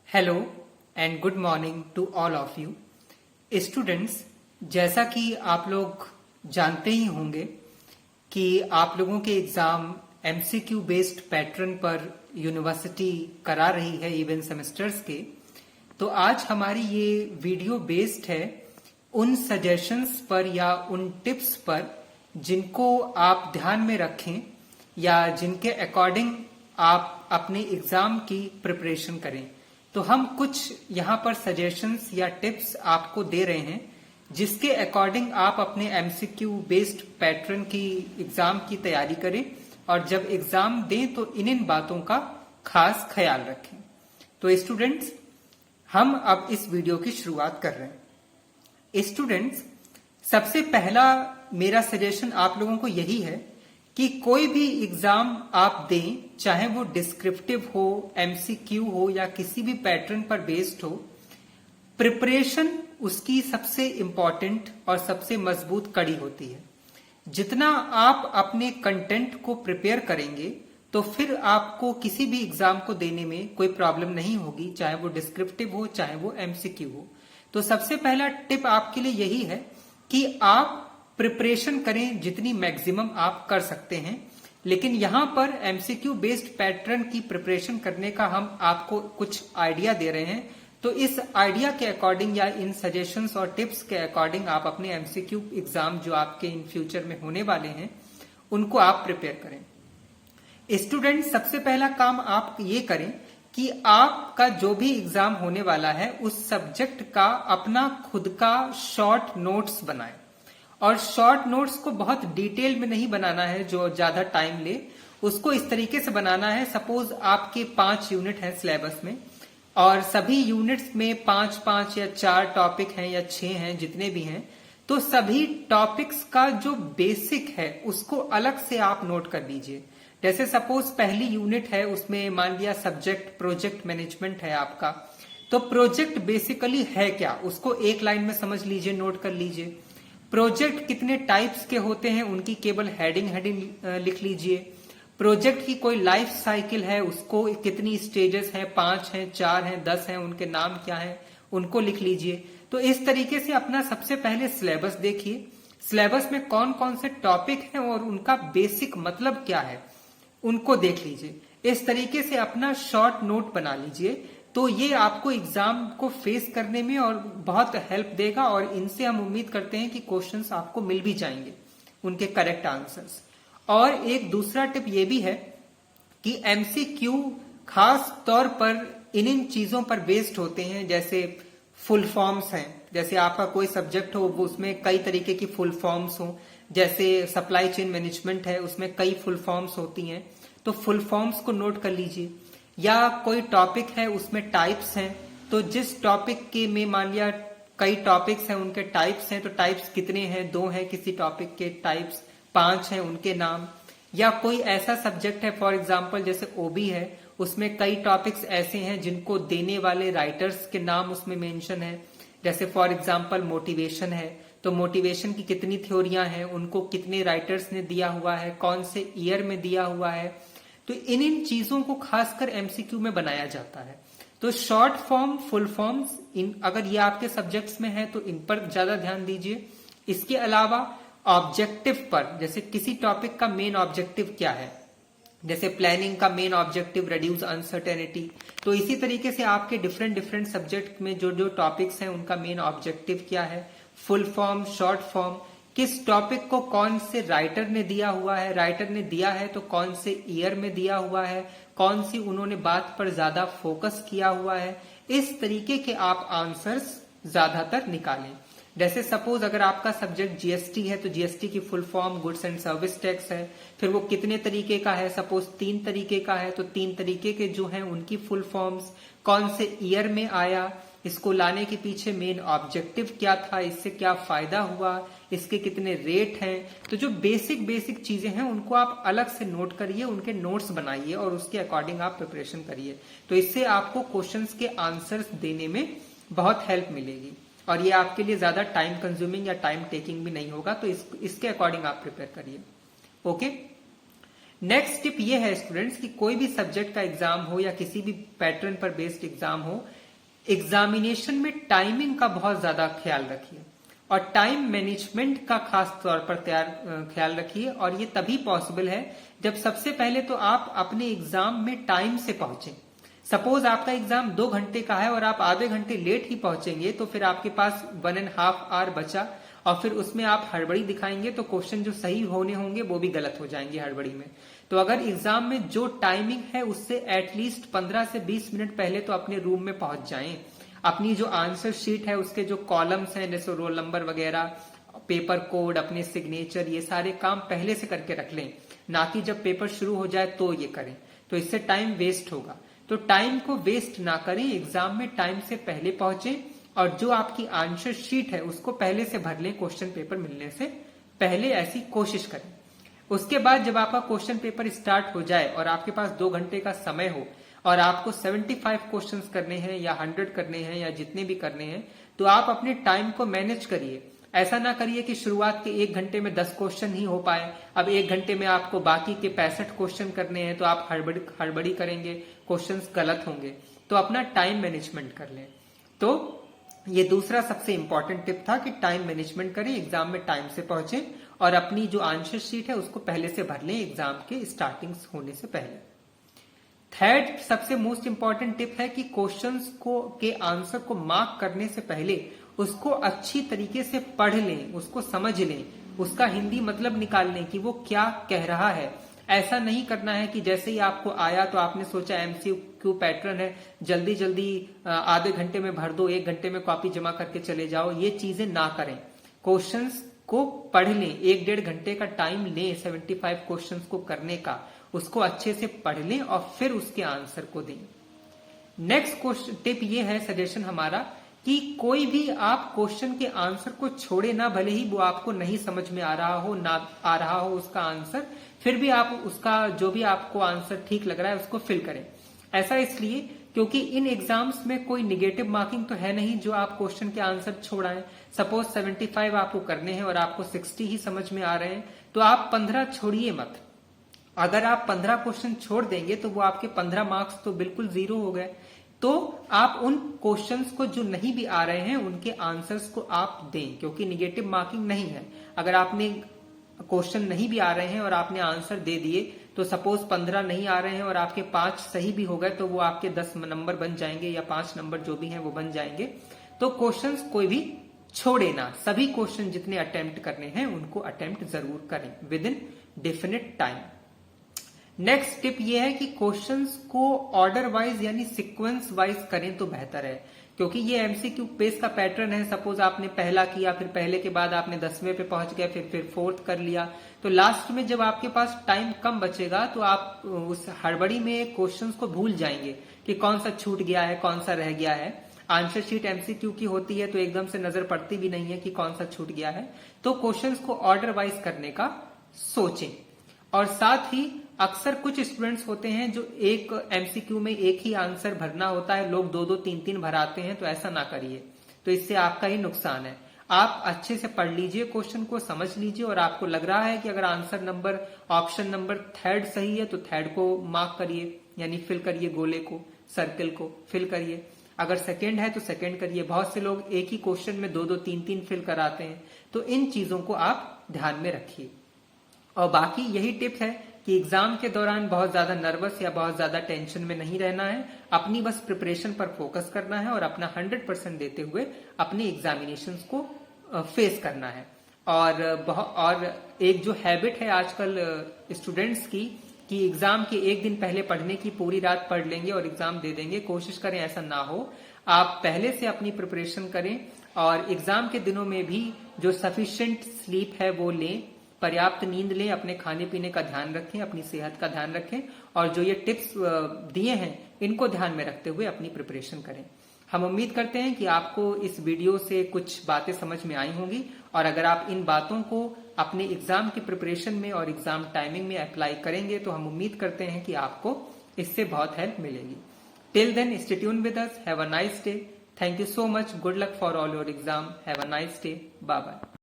Hello and good morning to all of you students. जैसा कि आप लोग जानते ही होंगे कि आप लोगों के एग्जाम एमसीक्यू बेस्ड पैटर्न पर यूनिवर्सिटी करा रही है इवन सेमेस्टर्स के। तो आज हमारी ये वीडियो बेस्ड है उन सजेशंस पर या उन टिप्स पर जिनको आप ध्यान में रखें या जिनके अकॉर्डिंग आप अपने एग्जाम की प्रिपरेशन करें। तो हम कुछ यहाँ पर सजेशंस या टिप्स आपको दे रहे हैं जिसके अकॉर्डिंग आप अपने एमसीक्यू बेस्ड पैटर्न की एग्जाम की तैयारी करें और जब एग्जाम दें तो इन बातों का खास ख्याल रखें। तो स्टूडेंट्स, हम अब इस वीडियो की शुरुआत कर रहे हैं। स्टूडेंट्स, सबसे पहला मेरा सजेशन आप लोगों को यही है कि कोई भी एग्जाम आप दें, चाहे वो डिस्क्रिप्टिव हो, एमसीक्यू हो या किसी भी पैटर्न पर बेस्ड हो, प्रिपरेशन उसकी सबसे इंपॉर्टेंट और सबसे मजबूत कड़ी होती है। जितना आप अपने कंटेंट को प्रिपेयर करेंगे तो फिर आपको किसी भी एग्जाम को देने में कोई प्रॉब्लम नहीं होगी, चाहे वो डिस्क्रिप्टिव हो चाहे वो एमसीक्यू हो। तो सबसे पहला टिप आपके लिए यही है कि आप प्रिपरेशन करें जितनी मैक्सिमम आप कर सकते हैं। लेकिन यहां पर एमसीक्यू बेस्ड पैटर्न की प्रिपरेशन करने का हम आपको कुछ आइडिया दे रहे हैं। तो इस आइडिया के अकॉर्डिंग या इन सजेशंस और टिप्स के अकॉर्डिंग आप अपने एमसीक्यू एग्जाम जो आपके इन फ्यूचर में होने वाले हैं उनको आप प्रिपेयर करें। स्टूडेंट, सबसे पहला काम आप ये करें कि आपका जो भी एग्जाम होने वाला है उस सब्जेक्ट का अपना खुद का शॉर्ट नोट्स बनाएं। और शॉर्ट नोट्स को बहुत डिटेल में नहीं बनाना है जो ज्यादा टाइम ले, उसको इस तरीके से बनाना है। सपोज आपके 5 यूनिट हैं सिलेबस में और सभी यूनिट्स में 5-5 या 4 टॉपिक हैं या 6 हैं, जितने भी हैं, तो सभी टॉपिक्स का जो बेसिक है उसको अलग से आप नोट कर लीजिए। जैसे सपोज पहली यूनिट है, उसमें मान लिया सब्जेक्ट प्रोजेक्ट मैनेजमेंट है आपका, तो प्रोजेक्ट बेसिकली है क्या उसको एक लाइन में समझ लीजिए, नोट कर लीजिए। प्रोजेक्ट कितने टाइप्स के होते हैं उनकी केवल हेडिंग लिख लीजिए। प्रोजेक्ट की कोई लाइफ साइकिल है, उसको कितनी स्टेजेस हैं, 5 हैं, 4 हैं, 10 हैं, उनके नाम क्या हैं, उनको लिख लीजिए। तो इस तरीके से अपना सबसे पहले सिलेबस देखिए, सिलेबस में कौन कौन से टॉपिक हैं और उनका बेसिक मतलब क्या है उनको देख लीजिए। इस तरीके से अपना शॉर्ट नोट बना लीजिए। तो ये आपको एग्जाम को फेस करने में और बहुत हेल्प देगा और इनसे हम उम्मीद करते हैं कि क्वेश्चंस आपको मिल भी जाएंगे, उनके करेक्ट आंसर्स। और एक दूसरा टिप ये भी है कि एमसीक्यू खास तौर पर इन चीजों पर बेस्ड होते हैं, जैसे फुल फॉर्म्स हैं। जैसे आपका कोई सब्जेक्ट हो वो उसमें कई तरीके की फुल फॉर्म्स हो, जैसे सप्लाई चेन मैनेजमेंट है उसमें कई फुल फॉर्म्स होती हैं, तो फुल फॉर्म्स को नोट कर लीजिए। या कोई टॉपिक है उसमें टाइप्स हैं, तो जिस टॉपिक के में मान लिया कई टॉपिक्स हैं उनके टाइप्स हैं, तो टाइप्स कितने हैं, 2 हैं किसी टॉपिक के टाइप्स, 5 हैं उनके नाम। या कोई ऐसा सब्जेक्ट है फॉर एग्जांपल जैसे ओबी है, उसमें कई टॉपिक्स ऐसे हैं जिनको देने वाले राइटर्स के नाम उसमें मेंशन है। जैसे फॉर एग्जांपल मोटिवेशन है, तो मोटिवेशन की कितनी थ्योरियां हैं, उनको कितने राइटर्स ने दिया हुआ है, कौन से ईयर में दिया हुआ है। तो इन चीजों को खासकर एमसीक्यू में बनाया जाता है। तो शॉर्ट फॉर्म, फुल फॉर्म्स, अगर ये आपके सब्जेक्ट्स में है तो इन पर ज्यादा ध्यान दीजिए। इसके अलावा ऑब्जेक्टिव पर, जैसे किसी टॉपिक का मेन ऑब्जेक्टिव क्या है, जैसे प्लानिंग का मेन ऑब्जेक्टिव रिड्यूस अनसर्टेनिटी, तो इसी तरीके से आपके डिफरेंट सब्जेक्ट में जो जो टॉपिक्स हैं उनका मेन ऑब्जेक्टिव क्या है, फुल फॉर्म, शॉर्ट फॉर्म, किस टॉपिक को कौन से राइटर ने दिया हुआ है, राइटर ने दिया है तो कौन से ईयर में दिया हुआ है, कौन सी उन्होंने बात पर ज्यादा फोकस किया हुआ है। इस तरीके के आप आंसर्स ज्यादातर निकालें। जैसे सपोज अगर आपका सब्जेक्ट जीएसटी है तो जीएसटी की full form goods and service tax है, फिर वो कितने तरीके का है, सपोज 3 तरीके का है तो 3 तरीके के जो हैं उनकी फुल फॉर्म्स, कौन से ईयर में आया, इसको लाने के पीछे मेन ऑब्जेक्टिव क्या था, इससे क्या फायदा हुआ, इसके कितने रेट हैं। तो जो बेसिक चीजें हैं उनको आप अलग से नोट करिए, उनके नोट्स बनाइए और उसके अकॉर्डिंग आप प्रिपरेशन करिए। तो इससे आपको क्वेश्चंस के आंसर्स देने में बहुत हेल्प मिलेगी और ये आपके लिए ज्यादा टाइम कंज्यूमिंग या टाइम टेकिंग भी नहीं होगा। तो इसके अकॉर्डिंग आप प्रिपेयर करिए। ओके नेक्स्ट टिप ये है स्टूडेंट्स कि कोई भी सब्जेक्ट का एग्जाम हो या किसी भी पैटर्न पर बेस्ड एग्जाम हो, एग्जामिनेशन में टाइमिंग का बहुत ज्यादा ख्याल रखिए और टाइम मैनेजमेंट का खास तौर पर ख्याल रखिए। और ये तभी पॉसिबल है जब सबसे पहले तो आप अपने एग्जाम में टाइम से पहुंचे। सपोज आपका एग्जाम 2 घंटे का है और आप आधे घंटे लेट ही पहुंचेंगे तो फिर आपके पास 1.5 आवर बचा और फिर उसमें आप हड़बड़ी दिखाएंगे तो क्वेश्चन जो सही होने होंगे वो भी गलत हो जाएंगे हड़बड़ी में। तो अगर एग्जाम में जो टाइमिंग है उससे एटलीस्ट 15 से 20 मिनट पहले तो अपने रूम में पहुंच जाएं। अपनी जो आंसर शीट है उसके जो कॉलम्स हैं जैसे रोल नंबर वगैरह, पेपर कोड, अपने सिग्नेचर, ये सारे काम पहले से करके रख लें, ना कि जब पेपर शुरू हो जाए तो ये करें, तो इससे टाइम वेस्ट होगा। तो टाइम को वेस्ट ना करें, एग्जाम में टाइम से पहले पहुंचे और जो आपकी आंसर शीट है उसको पहले से भर लें, क्वेश्चन पेपर मिलने से पहले ऐसी कोशिश करें। उसके बाद जब आपका क्वेश्चन पेपर स्टार्ट हो जाए और आपके पास 2 घंटे का समय हो और आपको 75 क्वेश्चंस करने हैं या 100 करने हैं या जितने भी करने हैं, तो आप अपने टाइम को मैनेज करिए। ऐसा ना करिए कि शुरुआत के 1 घंटे में 10 क्वेश्चन ही हो पाए, अब 1 घंटे में आपको बाकी के 65 क्वेश्चन करने हैं तो आप हड़बड़ी करेंगे, क्वेश्चंस गलत होंगे। तो अपना टाइम मैनेजमेंट कर लें। तो ये दूसरा सबसे इंपॉर्टेंट टिप था कि टाइम मैनेजमेंट करें, एग्जाम में टाइम से पहुंचे और अपनी जो आंसर शीट है उसको पहले से भर लें एग्जाम के स्टार्टिंग होने से पहले। थर्ड सबसे मोस्ट इंपॉर्टेंट टिप है कि क्वेश्चंस को के आंसर को मार्क करने से पहले उसको अच्छी तरीके से पढ़ लें, उसको समझ लें, उसका हिंदी मतलब निकाल लें कि वो क्या कह रहा है। ऐसा नहीं करना है कि जैसे ही आपको आया तो आपने सोचा एमसीक्यू पैटर्न है, जल्दी जल्दी आधे घंटे में भर दो, 1 घंटे में कॉपी जमा करके चले जाओ, ये चीजें ना करें। क्वेश्चंस को पढ़ लें, 1-1.5 घंटे का टाइम लें 75 क्वेश्चंस को करने का, उसको अच्छे से पढ़ लें और फिर उसके आंसर को दें। नेक्स्ट क्वेश्चन टिप ये है, सजेशन हमारा, कि कोई भी आप क्वेश्चन के आंसर को छोड़े ना, भले ही वो आपको नहीं समझ में आ रहा हो, ना आ रहा हो उसका आंसर, फिर भी आप उसका जो भी आपको आंसर ठीक लग रहा है उसको फिल करें। ऐसा इसलिए क्योंकि इन एग्जाम्स में कोई निगेटिव मार्किंग तो है नहीं जो आप क्वेश्चन के आंसर छोड़ाएं। सपोज 75 आपको करने हैं और आपको 60 ही समझ में आ रहे हैं तो आप 15 छोड़िए मत। अगर आप 15 क्वेश्चन छोड़ देंगे तो वो आपके 15 मार्क्स तो बिल्कुल 0 हो गए। तो आप उन क्वेश्चंस को जो नहीं भी आ रहे हैं उनके आंसर्स को आप दें, क्योंकि निगेटिव मार्किंग नहीं है। अगर आपने क्वेश्चन नहीं भी आ रहे हैं और आपने आंसर दे दिए तो सपोज 15 नहीं आ रहे हैं और आपके 5 सही भी हो गए तो वो आपके 10 नंबर बन जाएंगे या 5 नंबर जो भी हैं वो बन जाएंगे। तो क्वेश्चंस कोई भी छोड़े ना, सभी क्वेश्चन जितने अटेम्प्ट करने हैं उनको अटेम्प्ट जरूर करें with in definite time. Next tip ये है कि क्वेश्चंस को ऑर्डर वाइज यानी सीक्वेंस वाइज करें तो बेहतर है, क्योंकि ये एमसीक्यू बेस का पैटर्न है। सपोज आपने पहला किया, फिर पहले के बाद आपने 10वें पे पहुंच गए, फिर 4th कर लिया, तो लास्ट में जब आपके पास टाइम कम बचेगा तो आप उस हड़बड़ी में क्वेश्चंस को भूल जाएंगे कि कौन सा छूट गया है, कौन सा रह गया है। आंसर शीट एमसीक्यू की होती है तो एकदम से नजर पड़ती भी नहीं है कि कौन सा छूट गया है। तो क्वेश्चंस को ऑर्डर वाइज करने का सोचें। और साथ ही अक्सर कुछ स्टूडेंट्स होते हैं जो एक एमसीक्यू में एक ही आंसर भरना होता है, लोग 2-2 3-3 भराते हैं, तो ऐसा ना करिए, तो इससे आपका ही नुकसान है। आप अच्छे से पढ़ लीजिए, क्वेश्चन को समझ लीजिए और आपको लग रहा है कि अगर answer number option number 3rd सही है तो 3rd को मार्क करिए, यानी फिल करिए, गोले को, सर्कल को फिल करिए। अगर 2nd है तो 2nd करिए। बहुत से लोग एक ही क्वेश्चन में 2-2 3-3 फिल कराते हैं, तो इन चीजों को आप ध्यान में रखिए। और बाकी यही टिप है कि एग्जाम के दौरान बहुत ज्यादा नर्वस या बहुत ज्यादा टेंशन में नहीं रहना है, अपनी बस प्रिपरेशन पर फोकस करना है और अपना 100% देते हुए अपने एग्जामिनेशंस को फेस करना है। और एक जो हैबिट है आजकल स्टूडेंट्स की कि एग्जाम के 1 दिन पहले पढ़ने की, पूरी रात पढ़ लेंगे और एग्जाम दे देंगे, कोशिश करें ऐसा ना हो। आप पहले से अपनी प्रिपरेशन करें और एग्जाम के दिनों में भी जो सफिशिएंट स्लीप है वो लें, पर्याप्त नींद लें, अपने खाने पीने का ध्यान रखें, अपनी सेहत का ध्यान रखें और जो ये टिप्स दिए हैं इनको ध्यान में रखते हुए अपनी प्रिपरेशन करें। हम उम्मीद करते हैं कि आपको इस वीडियो से कुछ बातें समझ में आई होंगी और अगर आप इन बातों को अपने एग्जाम की प्रिपरेशन में और एग्जाम टाइमिंग में अप्लाई करेंगे तो हम उम्मीद करते हैं कि आपको इससे बहुत हेल्प मिलेगी। Till then stay tuned with us, have a nice day, thank you so much, good luck for all your exam, have a nice day, bye bye.